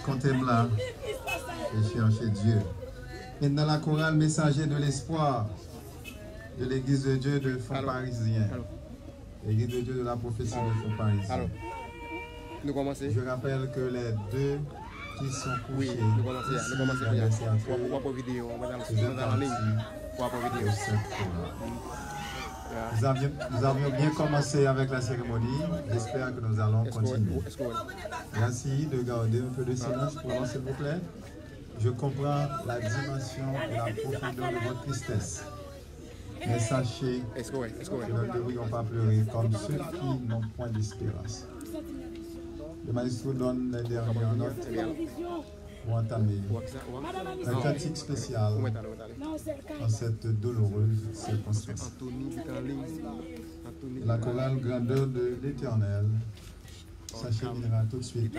comptez là et cherchez Dieu. Maintenant, la chorale Messager de l'espoir de l'Église de Dieu de Fonds-Parisien. L'Église de Dieu de la prophétie de Fonds-Parisien. Nous commençons. Je rappelle que les deux qui sont couchés. Oui, nous commençons. Pour vidéo, on va dans la ligne. Pour vidéo. Nous avions bien commencé avec la cérémonie. J'espère que nous allons continuer. Merci de garder un peu de silence pour moi, s'il vous plaît. Je comprends la dimension et la profondeur de votre tristesse. Mais sachez que nous ne devrions pas pleurer comme ceux qui n'ont point d'espérance. Le maestro donne les dernières notes pour entamer un cantique spécial dans cette douloureuse circonstance. La chorale Grandeur de l'Éternel s'acheminera tout de suite.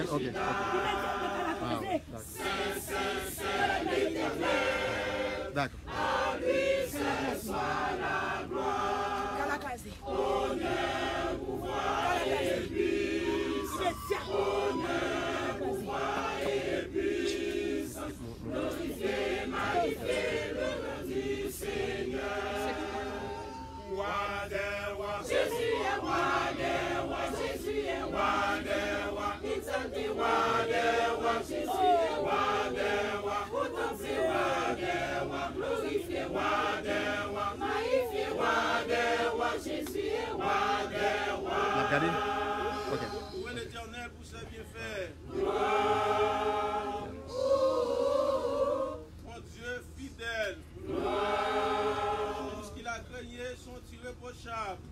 Ok. D'accord. À lui ce soit la gloire. Honneur, pouvoir et puissance. Honneur, pouvoir et puissance. Glorifié, magnifié le nom du Seigneur. Roi des rois. Jésus est roi des rois. Jésus est roi des rois. Exalté roi des rois. Jésus est roi des rois. Potenté roi des rois. Glorifié roi des rois. Magnifié roi des rois. Jésus est roi des rois. Regardez. Ok. Louez l'Éternel pour ses bienfaits. Mon Dieu fidèle. Tout ce qu'il a créé sont irréprochables.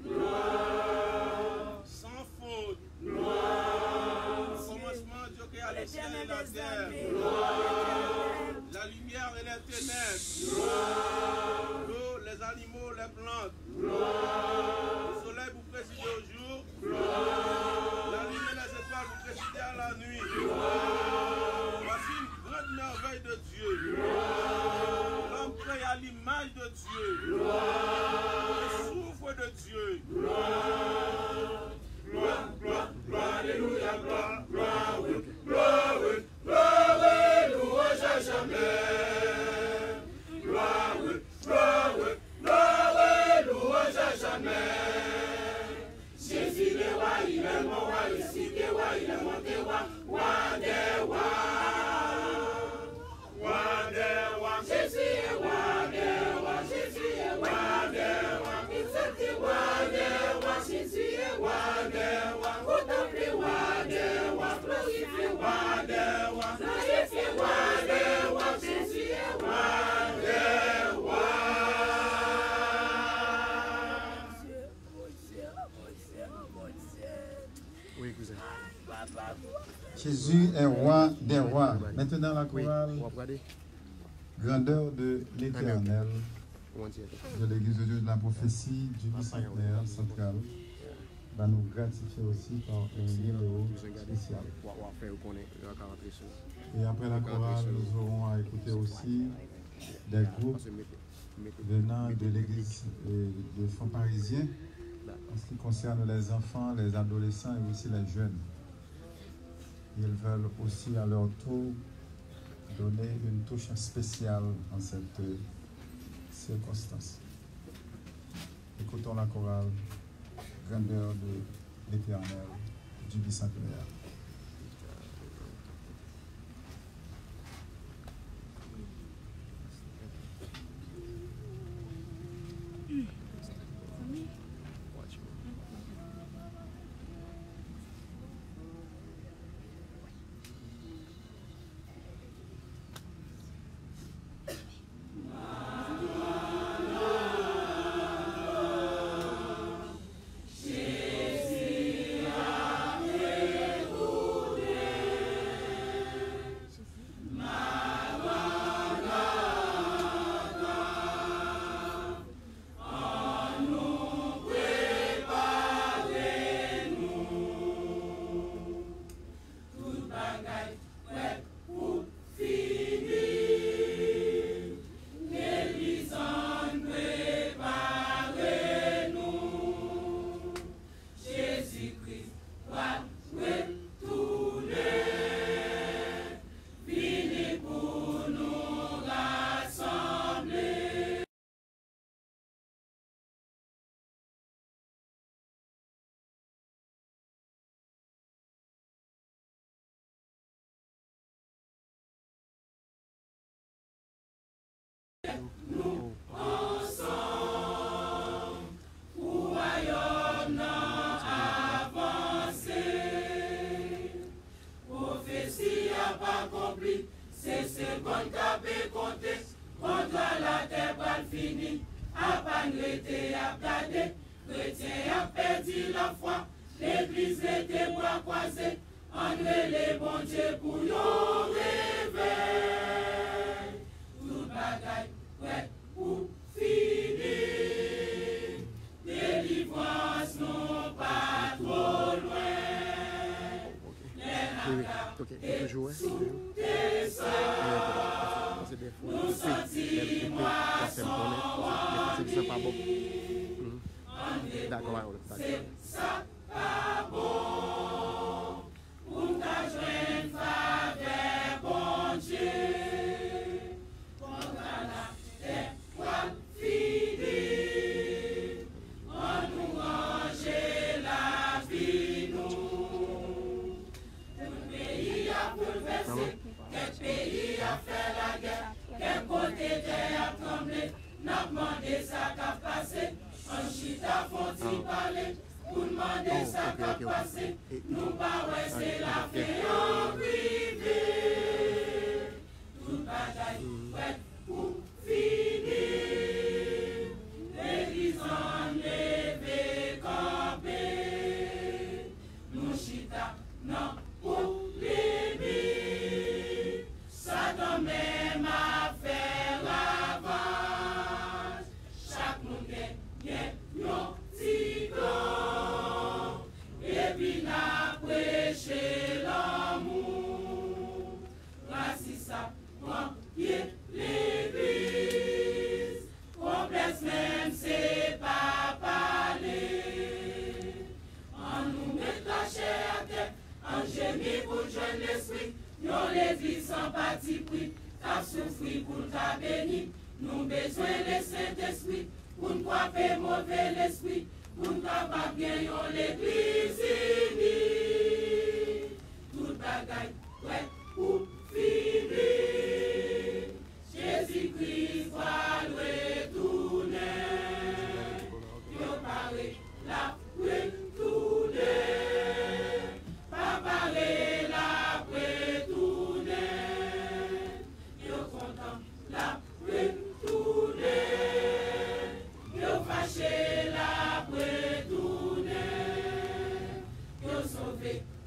Sans faute. Au commencement, Dieu créa le ciel et la terre. La lumière et les ténèbres. L'eau, les animaux, les plantes. Le soleil vous préside au jour. La lune et les étoiles vous président à la nuit. Voici une grande merveille de Dieu. L'homme créé à l'image de Dieu. Le souffle de Dieu. Gloire, gloire, gloire, alléluia, gloire, gloire, oui, gloire, oui, gloire, oui, louange à jamais. Gloire, oui, gloire, oui, gloire, oui, louange à jamais. Jésus le roi, il est mort. Jésus est roi des rois. Maintenant la chorale, grandeur de l'Éternel, de l'Église de Dieu de la prophétie du bicentenaire central, va nous gratifier aussi par un numéro spécial. Et après la chorale, nous aurons à écouter aussi des groupes venant de l'Église de fonds parisiens, en ce qui concerne les enfants, les adolescents et aussi les jeunes. Ils veulent aussi à leur tour donner une touche spéciale en cette circonstance. Écoutons la chorale grandeur de l'Éternel du bicentenaire.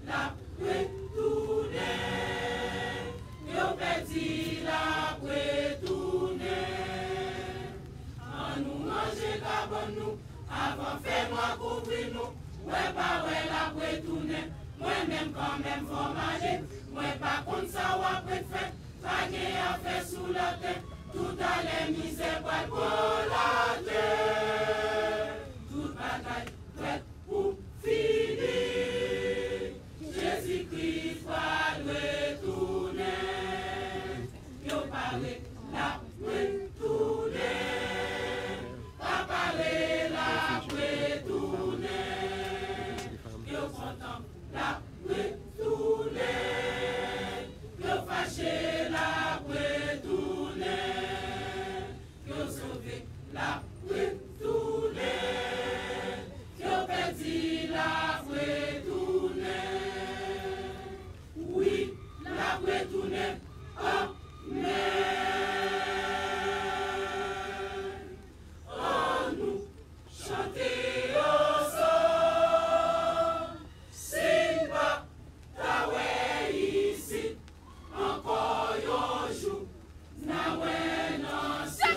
La retourner. fais-moi couvrir nous. Ouais, pas ouais, la ouais, tourner. Moi-même, quand même, faut manger. Moi, pas contre ça, ou après fait. Pas à faire sous la tête. Tout à les misères, pour la terre. Toute bataille, prête pour finir. Jésus-Christ va retourner. Yo parlé, la retourner. Pas parlé, la retourner. Yo content, la retourner. Yo fâché, la retourner. Yo sauvé, la retourner. Yo perdu, la retourner. Oui, la retourner. Amen. Oh, nous chanter au son. C'est pas ta way ici. Encore un jour. Na way non c'est.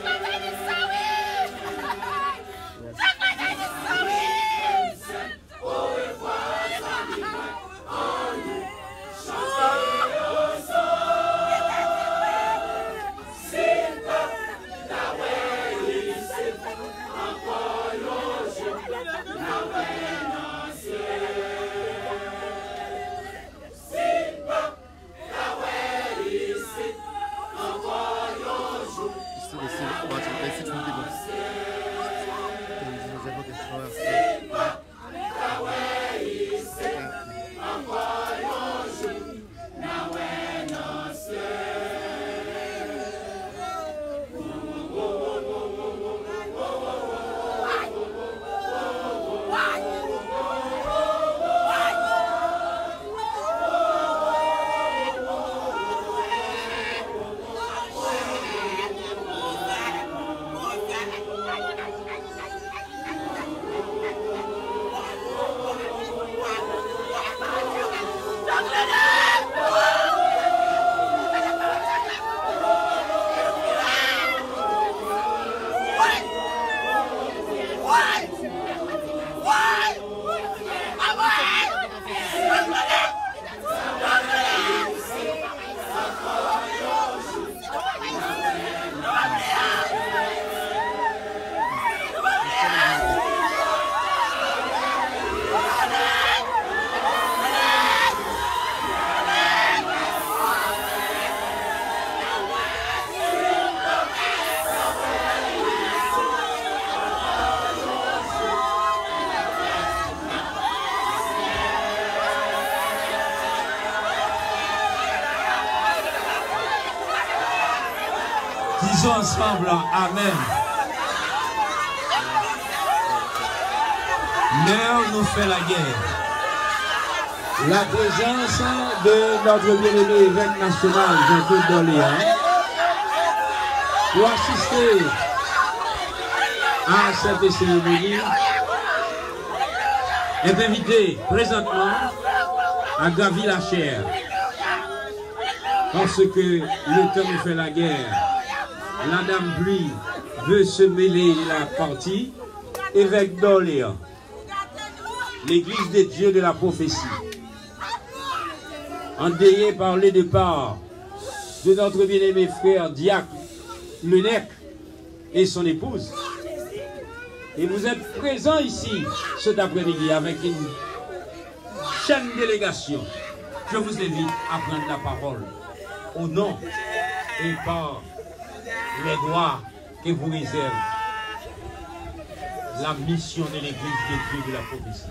Disons ensemble, Amen. L'heure nous fait la guerre. La présence de notre bien-aimé évêque national, Jean-Claude Doléa, pour assister à cette cérémonie, est invité présentement à Gaville-la-Chair. Parce que le temps nous fait la guerre. La dame Pluie veut se mêler de la partie. Évêque d'Orléans, l'église des dieux de la prophétie, endeuillé par le départ de notre bien-aimé frère Diacre Lenec et son épouse. Et vous êtes présents ici cet après-midi avec une chaîne délégation. Je vous invite à prendre la parole au nom et par les droits que vous réserve la mission de l'église des dieux de la prophétie.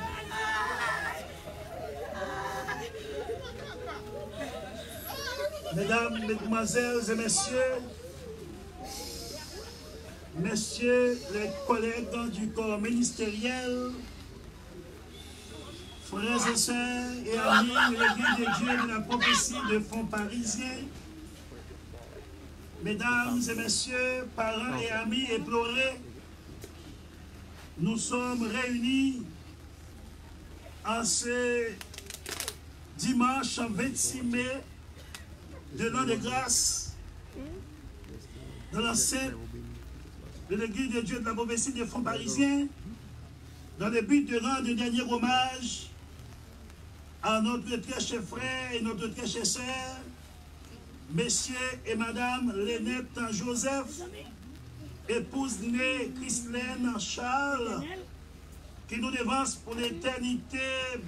Mesdames, Mesdemoiselles et Messieurs les collègues du corps ministériel, frères et sœurs et amis de l'église des dieux de la prophétie de Fonds Parisien, Mesdames et Messieurs, parents et amis éplorés, nous sommes réunis en ce dimanche 26 mai de l'an de grâce dans l'enceinte de l'église de Dieu de la prophétie des Fonds Parisiens dans le but de rendre un dernier hommage à notre très cher frère et notre très chère sœur, Messieurs et Madame Lénette Joseph, épouse née Christelaine Charles, qui nous dévance pour l'éternité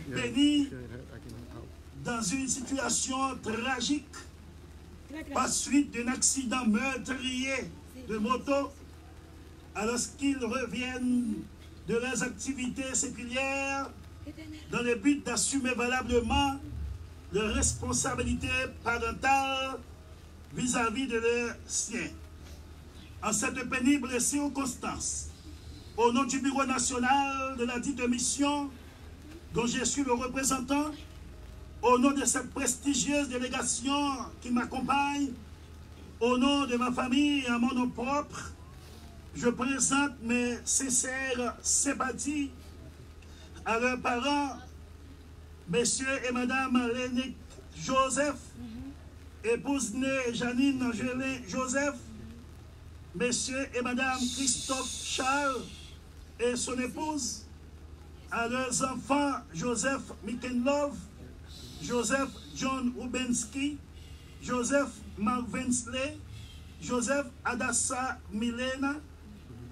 bénie dans une situation tragique par suite d'un accident meurtrier de moto alors qu'ils reviennent de leurs activités séculières dans le but d'assumer valablement leurs responsabilités parentales vis-à-vis de leurs siens. En cette pénible circonstance, au nom du Bureau national de la dite mission, dont je suis le représentant, au nom de cette prestigieuse délégation qui m'accompagne, au nom de ma famille et à mon nom propre, je présente mes sincères sympathies à leurs parents, Messieurs et Madame Lénette Joseph, épouse née Janine Angelin Joseph, Messieurs et Madame Christophe Charles et son épouse, à leurs enfants Joseph Mikenlove, Joseph John Rubensky, Joseph Mark Vensley, Joseph Adassa Milena,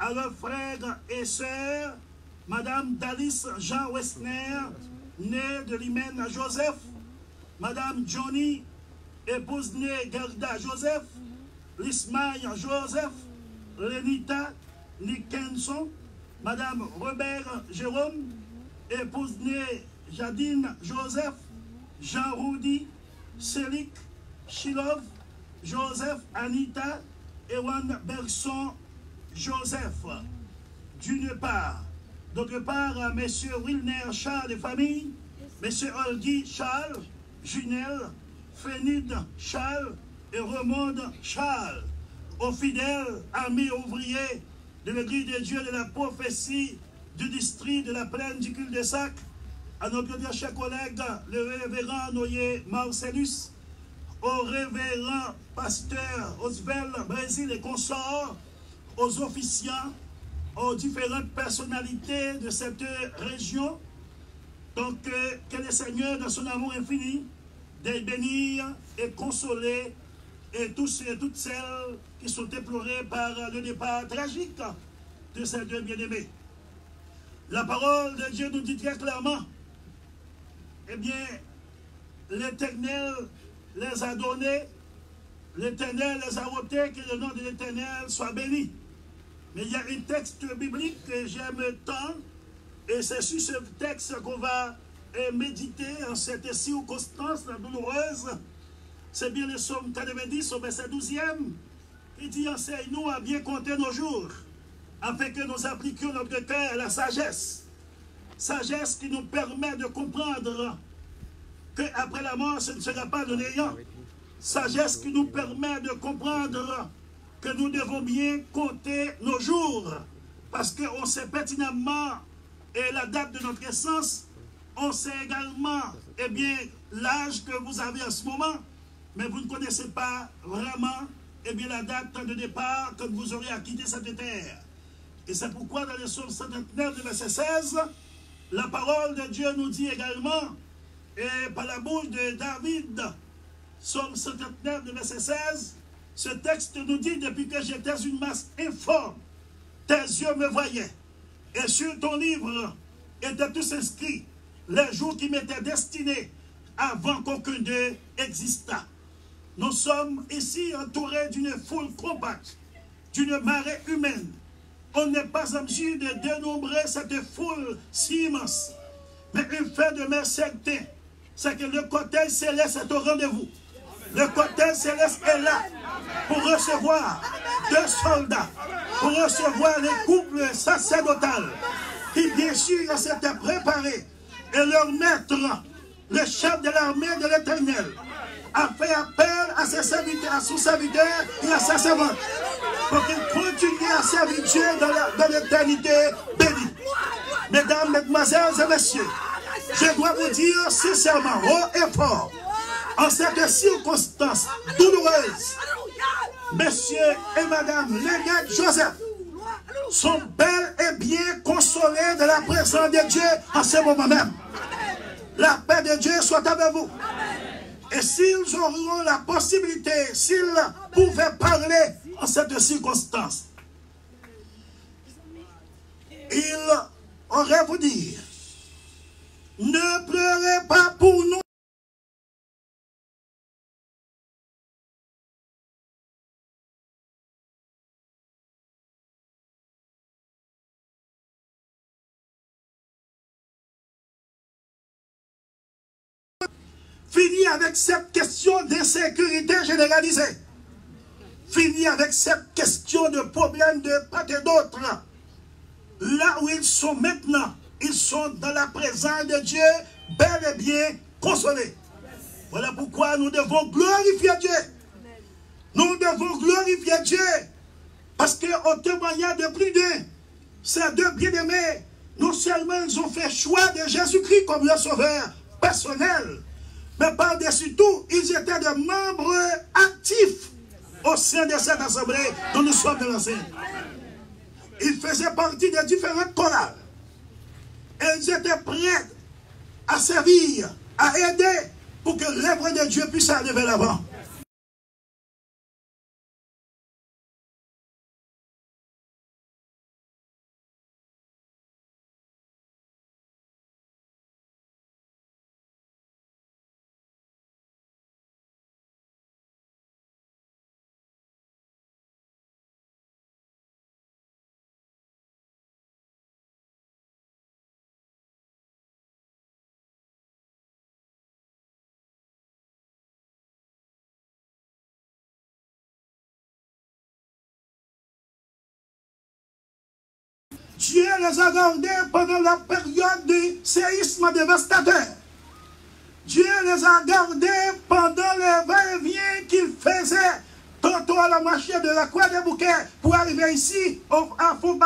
à leurs frères et sœurs, Madame Dalis Jean Westner, née de l'hymen Joseph, Madame Johnny, épouse née Gerda Joseph, Lismaï Joseph, Lenita Nickenson, Madame Robert Jérôme, épouse née Jadine Joseph, Jean Roudy, Célic, Chilov, Joseph Anita, Ewan Bergson Joseph. D'une part. D'autre part, à M. Wilner Charles et famille, M. Olgy Charles, Junel, Fénide Charles et Remonde Charles, aux fidèles amis ouvriers de l'Église de Dieu de la prophétie du district de la plaine du cul-de-sac, à notre bien cher collègue, le révérend Noyer Marcellus, au révérend pasteur Osvel Brésil et consorts, aux officiants, aux différentes personnalités de cette région. Donc, que le Seigneur, dans son amour infini, de bénir et consoler et tous et toutes celles qui sont éplorées par le départ tragique de ces deux bien-aimés. La parole de Dieu nous dit très clairement, eh bien, l'Éternel les a donnés, l'Éternel les a ôtés, que le nom de l'Éternel soit béni. Mais il y a un texte biblique que j'aime tant, et c'est sur ce texte qu'on va méditer en cette circonstance douloureuse. C'est bien le psaume 90 au verset 12e, qui dit: enseigne-nous à bien compter nos jours, afin que nous appliquions notre cœur à la sagesse. Sagesse qui nous permet de comprendre qu'après la mort, ce ne sera pas de néant. Sagesse qui nous permet de comprendre que nous devons bien compter nos jours, parce qu'on sait pertinemment la date de notre naissance, on sait également l'âge que vous avez en ce moment, mais vous ne connaissez pas vraiment la date de départ quand vous aurez à quitter cette terre. Et c'est pourquoi dans le psaume 59, verset 16, la parole de Dieu nous dit également, et par la bouche de David, psaume 59, verset 16, ce texte nous dit: depuis que j'étais une masse informe, tes yeux me voyaient, et sur ton livre étaient tous inscrits les jours qui m'étaient destinés avant qu'aucun d'eux existât. Nous sommes ici entourés d'une foule compacte, d'une marée humaine. On n'est pas en mesure de dénombrer cette foule si immense. Mais une fait de mer certain, c'est que le cortège céleste est au rendez-vous. Le cortège céleste est là pour recevoir deux soldats, pour recevoir les couples sacerdotales qui bien sûr s'étaient préparés, et leur maître, le chef de l'armée de l'Éternel, a fait appel à ses serviteurs, à son serviteur et à sa servante pour qu'ils continuent à servir Dieu dans l'éternité bénie. Mesdames, mesdemoiselles et messieurs, je dois vous dire sincèrement, haut et fort, en cette circonstance douloureuse, Messieurs et Madame Lénette Joseph, sont bel et bien consolés de la présence de Dieu en ce moment même. La paix de Dieu soit avec vous. Et s'ils auront la possibilité, s'ils pouvaient parler en cette circonstance, ils auraient vous dire, ne pleurez pas pour nous. Fini avec cette question d'insécurité généralisée. Fini avec cette question de problème de part et d'autre. Là où ils sont maintenant, ils sont dans la présence de Dieu, bel et bien consolés. Voilà pourquoi nous devons glorifier Dieu. Nous devons glorifier Dieu. Parce qu'au témoignage de plus d'un, ces deux bien-aimés, non seulement ils ont fait choix de Jésus-Christ comme leur sauveur personnel, mais par-dessus tout, ils étaient des membres actifs au sein de cette assemblée dont nous sommes lancés. Ils faisaient partie de différentes chorales. Et ils étaient prêts à servir, à aider pour que l'œuvre de Dieu puisse aller vers l'avant. Dieu les a gardés pendant la période du séisme dévastateur. Dieu les a gardés pendant les va-et-vient qu'ils faisaient tantôt à la marché de la Croix des Bouquets pour arriver ici à Fond.